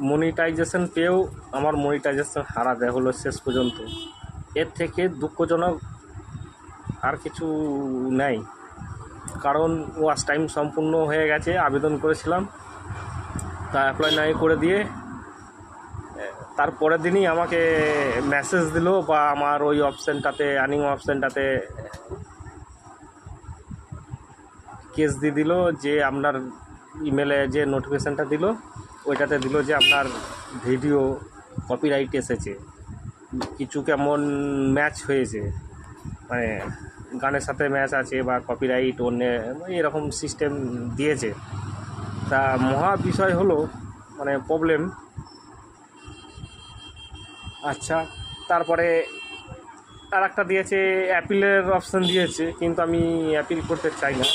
Monetization পেয়েও আমার monetization হারাতে হলো শেষ পর্যন্ত। এর থেকে দুঃখজনক আর কিছু নেই, কারণ ওয়াচ টাইম সম্পূর্ণ হয়ে গেছে, আবেদন করেছিলাম, তা অ্যাপ্লাই নাই করে দিয়ে তার পরের দিনই আমাকে মেসেজ দিল বা আমার ওই অপশানটাতে আর্নিং অপশানটাতে কেস দিয়ে দিল যে আপনার ইমেলে যে নোটিফিকেশানটা দিল ওইটাতে দিল যে আপনার ভিডিও কপিরাইট এসেছে, কিছু কেমন ম্যাচ হয়েছে, মানে গানের সাথে ম্যাচ আছে বা কপিরাইট অন্য এরকম সিস্টেম দিয়েছে। তা মহা বিষয় হলো মানে প্রবলেম। আচ্ছা, তারপরে আর একটা দিয়েছে অ্যাপিলের অপশান দিয়েছে, কিন্তু আমি অ্যাপিল করতে চাই না।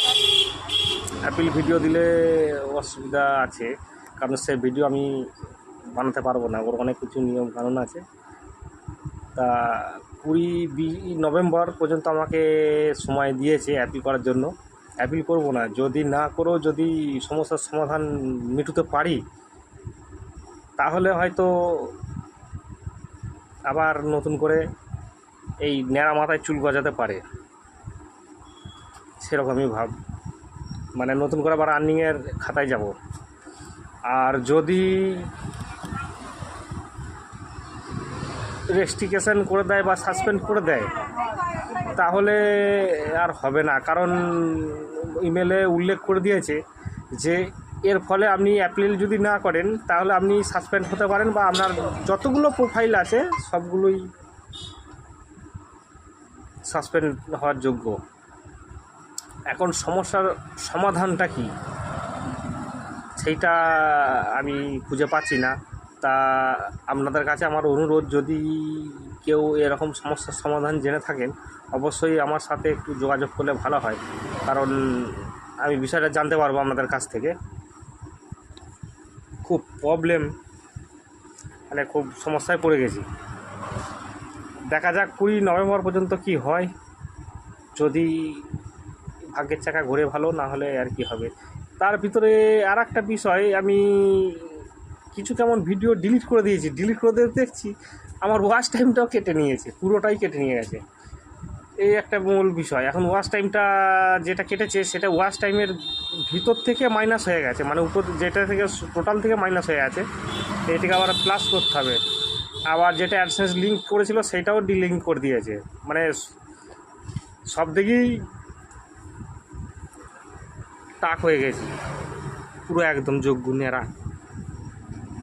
অ্যাপিল ভিডিও দিলে অসুবিধা আছে, কারণ সে ভিডিও আমি বানাতে পারবো না, ওর অনেক কিছু নিয়ম কানুন আছে। তা 20 নভেম্বর পর্যন্ত আমাকে সময় দিয়েছে অ্যাপিল করার জন্য। অ্যাপিল করব না, যদি না করেও যদি সমস্যার সমাধান মেটাতে পারি তাহলে হয়তো আবার নতুন করে এই ন্যাড়া মাথায় চুল গজাতে পারে, সেরকমই ভাব, মানে নতুন করে আবার আর্নিংয়ের খাতায় যাব। আর যদি রেস্ট্রিকশন করে দেয় বা সাসপেন্ড করে দেয় তাহলে আর হবে না, কারণ ইমেলে উল্লেখ করে দিয়েছে যে এর ফলে আপনি অ্যাপিল যদি না করেন তাহলে আপনি সাসপেন্ড হতে পারেন বা আপনার যতগুলো প্রোফাইল আছে সবগুলোই সাসপেন্ড হওয়ার যোগ্য। এখন সমস্যার সমাধানটা কি সেইটা আমি খুঁজে পাচ্ছি না। তা আপনাদের কাছে আমার অনুরোধ, যদি কেউ এরকম সমস্যার সমাধান জেনে থাকেন অবশ্যই আমার সাথে একটু যোগাযোগ করলে ভালো হয়, কারণ আমি বিষয়টা জানতে পারবো আপনাদের কাছ থেকে। খুব প্রবলেম, মানে খুব সমস্যায় পড়ে গেছি। দেখা যাক 20 নভেম্বর পর্যন্ত কি হয়, যদি ভাগ্যের চাকা ঘুরে ভালো, না হলে আর কি হবে। তার ভিতরে আর একটা বিষয়, আমি কিছু কেমন ভিডিও ডিলিট করে দিয়েছি, ডিলিট করে দিয়ে দেখছি আমার ওয়াচ টাইমটাও কেটে নিয়েছে, পুরোটাই কেটে নিয়ে গেছে। এই একটা মূল বিষয়। এখন ওয়াচ টাইমটা যেটা কেটেছে সেটা ওয়াচ টাইমের ভিতর থেকে মাইনাস হয়ে গেছে, মানে উপর যেটা থেকে টোটাল থেকে মাইনাস হয়ে গেছে, এটাকে আবার প্লাস করতে হবে। আবার যেটা অ্যাডসেন্স লিঙ্ক করেছিল সেটাও ডিলিঙ্ক করে দিয়েছে, মানে সব দিকেই টাক হয়ে গেছি, পুরো একদম যোগ্য নেরা।